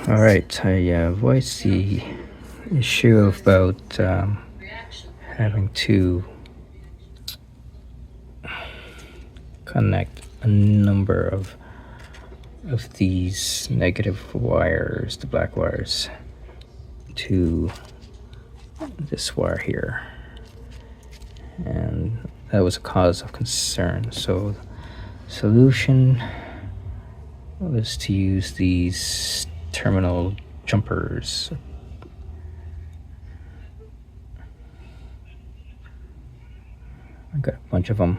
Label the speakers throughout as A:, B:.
A: All right, I voiced the issue about having to connect a number of these negative wires, the black wires, to this wire here, and that was a cause of concern. So solution was to use these terminal jumpers. I got a bunch of them.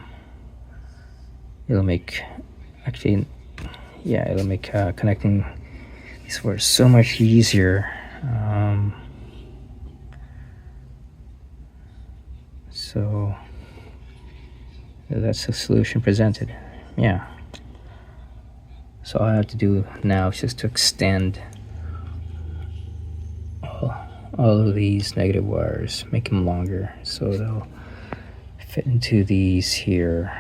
A: It'll make connecting these wires so much easier. So that's the solution presented. Yeah. So all I have to do now is just to extend all of these negative wires, make them longer so they'll fit into these here.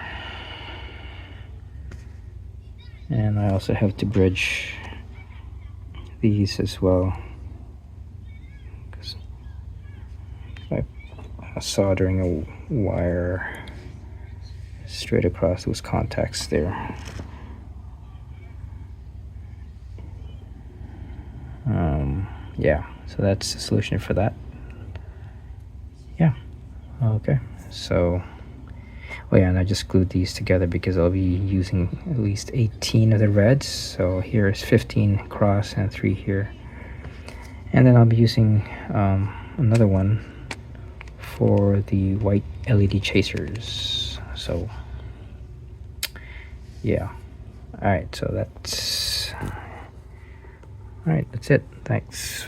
A: And I also have to bridge these as well, because by soldering a wire straight across those contacts there. Yeah, so that's the solution for that. Yeah, okay. So, yeah, and I just glued these together because I'll be using at least 18 of the reds. So here is 15 across and 3 here. And then I'll be using another one for the white LED chasers. So, yeah. Alright, so that's... Alright, that's it. Thanks.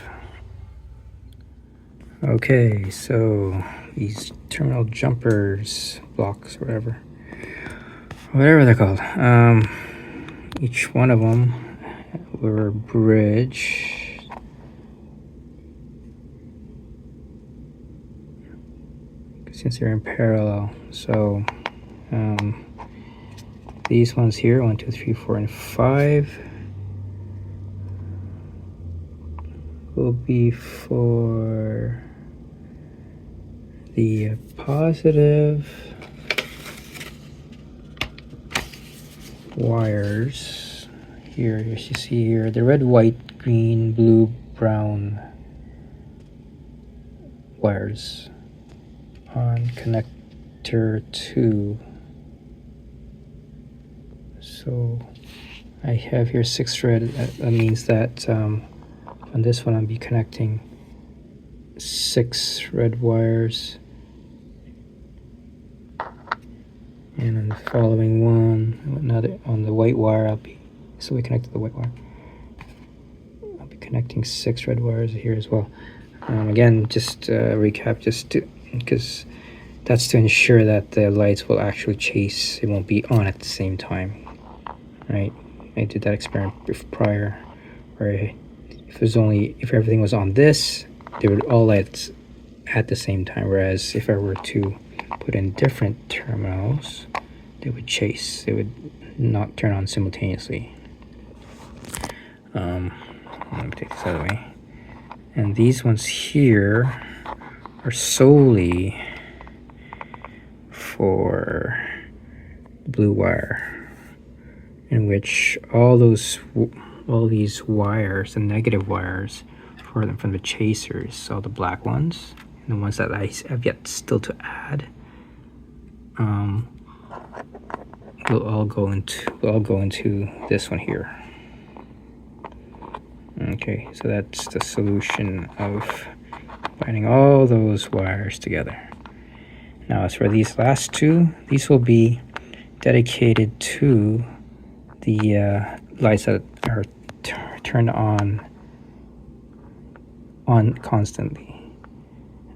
A: Okay, so these terminal jumpers, blocks, whatever they're called. Each one of them were a bridge. Since they're in parallel, so these ones here, 1, 2, 3, 4, and 5, will be for the positive wires here. As you see here, the red, white, green, blue, brown wires on connector 2. So I have here 6 red. That means that on this one I'll be connecting 6 red wires, and on the following one, another on the white wire, so we connected the white wire. I'll be connecting 6 red wires here as well. Again, just recap, because that's to ensure that the lights will actually chase. It won't be on at the same time, right? I did that experiment prior, where if everything was on this, they would all light at the same time, whereas if I were to put in different terminals, they would chase. They would not turn on simultaneously. Let me take this out of the way. And these ones here are solely for the blue wire, in which all these wires, the negative wires for them from the chasers, so the black ones and the ones that I have yet still to add, will all go into this one here. Okay, so that's the solution of binding all those wires together. Now, as for these last two, these will be dedicated to the lights that are turned on constantly.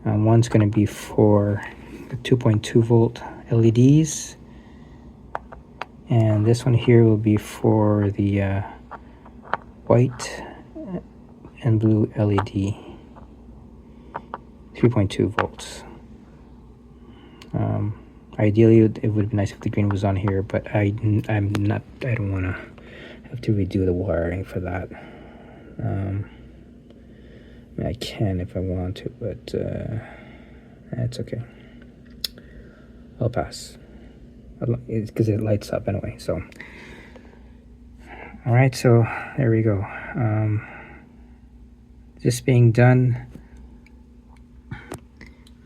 A: One's going to be for the 2.2 volt LEDs, and this one here will be for the white and blue LED, 3.2 volts. Ideally, it would be nice if the green was on here, but I don't want to have to redo the wiring for that. mean, I can if I want to, but it's okay. I'll pass. It's because it lights up anyway, so. All right, so there we go. This being done,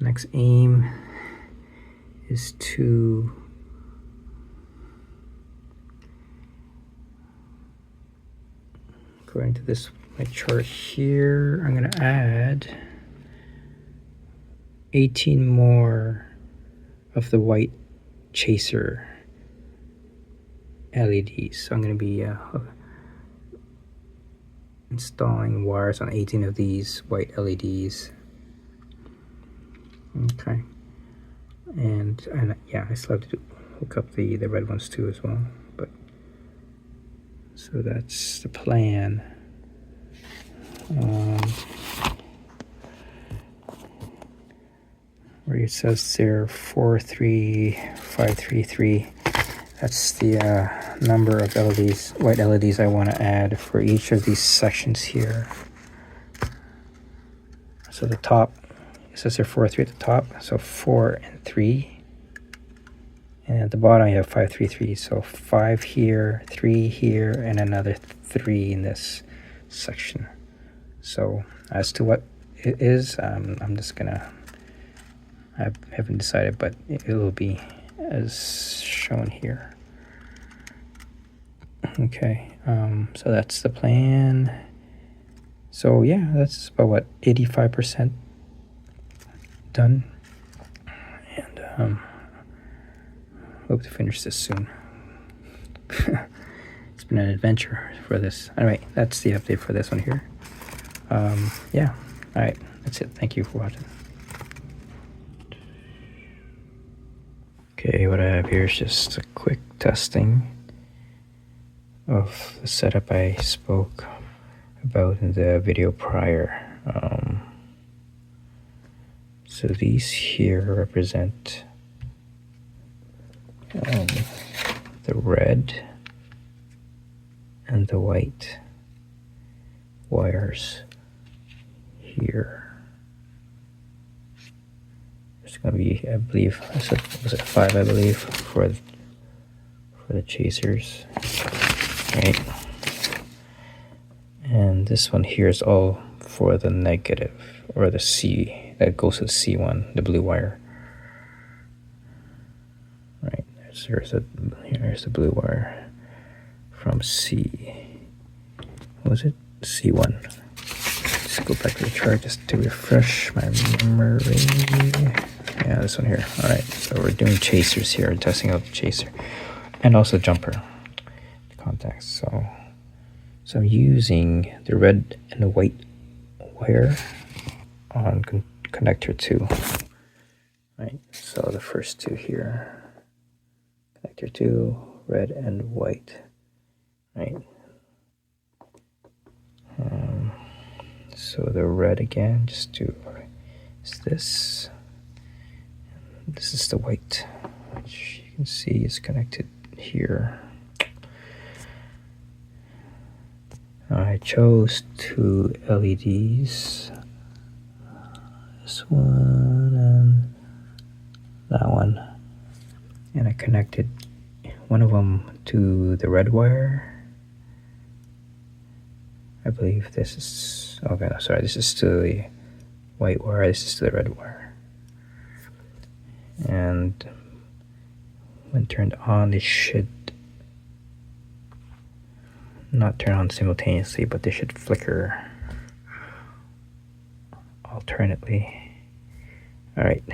A: next aim is to according to this my chart here, I'm going to add 18 more of the white chaser LEDs. So I'm going to be installing wires on 18 of these white LEDs. Okay. And yeah, I still have to hook up the red ones too as well. But so that's the plan. Where it says there 43533. That's the number of LEDs, white LEDs I want to add for each of these sections here. So the top, it says there 4, 3 at the top, so 4 and 3. And at the bottom you have 5, 3, 3. So 5 here, 3 here, and another 3 in this section. So as to what it is, I'm just gonna, I haven't decided, but it will be as shown here. Okay, so that's the plan. So yeah, that's about what, 85% done, and hope to finish this soon. It's been an adventure for this. Anyway, that's the update for this one here. Yeah, all right, that's it. Thank you for watching. Okay, what I have here is just a quick testing of the setup I spoke about in the video prior. So these here represent the red and the white wires here. It's gonna be, I believe, was it 5, I believe, for the chasers, right? And this one here is all for the negative, or the C, that goes to the C1, the blue wire. Right, here's the blue wire from C. What was it? C1. Just go back to the chart just to refresh my memory. Yeah, this one here. All right, so we're doing chasers here, testing out the chaser, and also jumper contacts. So I'm using the red and the white wire on connector 2. Right. So the first two here, connector 2, red and white. Right. So the red again, just do is this. This is the white, which you can see is connected here. I chose 2 LEDs, this one and that one, and I connected one of them to the red wire. I believe this is, okay, no, sorry, this is to the white wire, this is to the red wire. And when turned on, they should not turn on simultaneously, but they should flicker alternately. All right,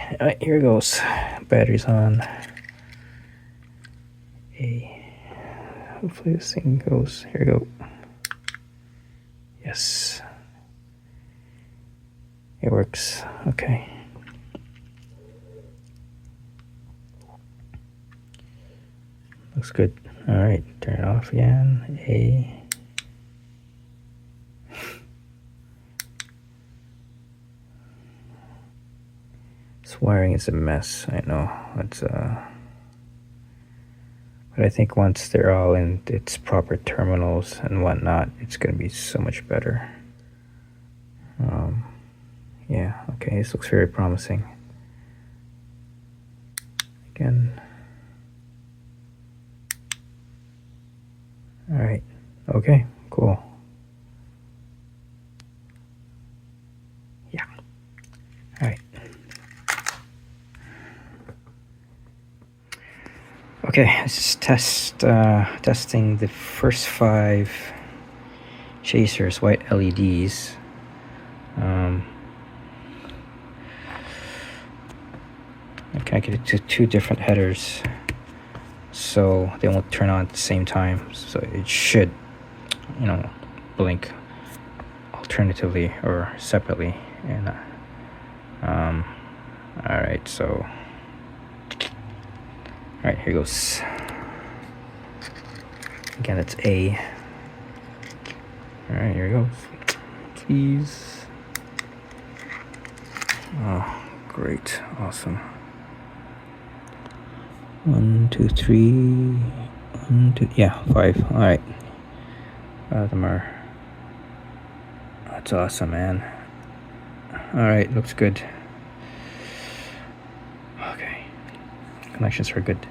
A: here goes. Battery's on. Hopefully this thing goes. Here we go. Yes, it works. Okay. Looks good. All right, turn it off again. This wiring is a mess, I know. It's but I think once they're all in its proper terminals and whatnot, it's gonna be so much better. Yeah, okay, this looks very promising. Again. All right, okay, cool. Yeah, all right. Okay, let's just testing the first 5 chasers, white LEDs. I connected it to 2 different headers, so they won't turn on at the same time. So it should, blink alternatively or separately. And all right, so all right, here goes. Again, it's A. All right, here it goes. Please. Oh, great, awesome. 1, 2, 3. 1, 2, yeah, 5. All right. Them are. That's awesome, man. All right, looks good. Okay, connections are good.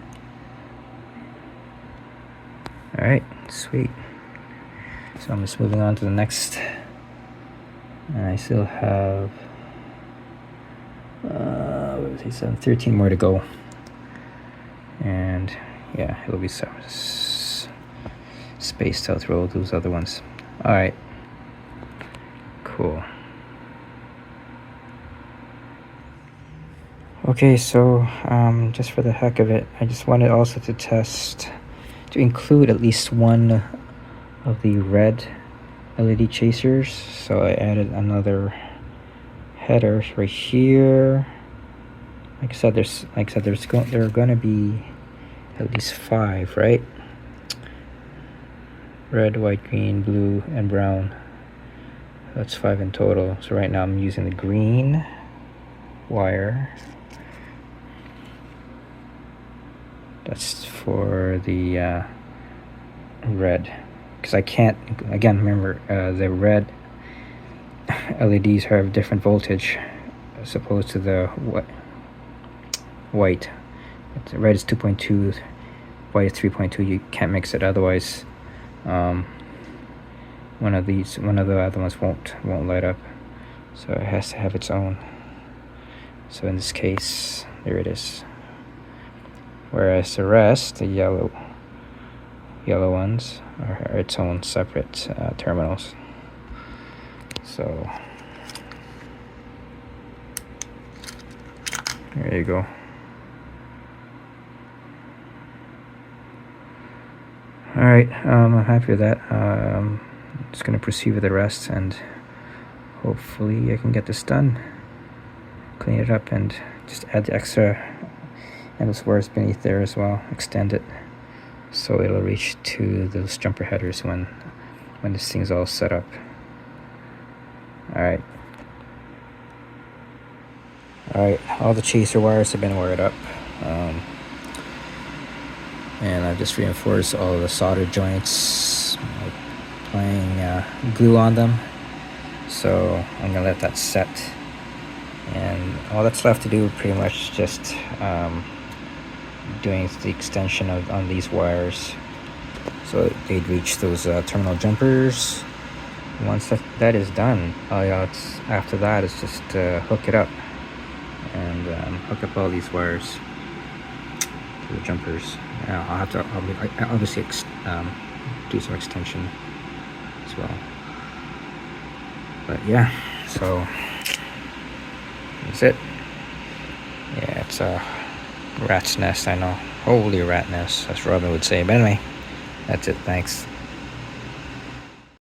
A: All right, sweet. So I'm just moving on to the next, and I still have 13 more to go. And yeah, it'll be spaced out through all those other ones. All right, cool. Okay, so just for the heck of it, I just wanted also to include at least one of the red LED chasers. So I added another header right here. Like I said, there are gonna be at least 5, right? Red, white, green, blue, and brown. That's 5 in total. So right now I'm using the green wire. That's for the red, because I can't, again, remember, the red LEDs have different voltage as opposed to the white. Red is 2.2, white is 3.2. You can't mix it, otherwise one of the other ones won't light up, so it has to have its own. So in this case, there it is. Whereas the rest, the yellow ones, are its own separate terminals. So there you go. All right, I'm happy with that. Just gonna proceed with the rest, and hopefully I can get this done. Clean it up and just add the extra endless wires beneath there as well. Extend it so it'll reach to those jumper headers when this thing's all set up. All right, all the chaser wires have been wired up, and I've just reinforced all the solder joints, applying glue on them. So I'm gonna let that set, and all that's left to do pretty much just doing the extension on these wires so they'd reach those terminal jumpers. Once that is done, after that it's just hook it up and hook up all these wires to the jumpers. I'll have to obviously do some extension as well. But yeah, so that's it. Yeah, it's a rat's nest, I know. Holy rat nest, as Robin would say. But anyway, that's it. Thanks.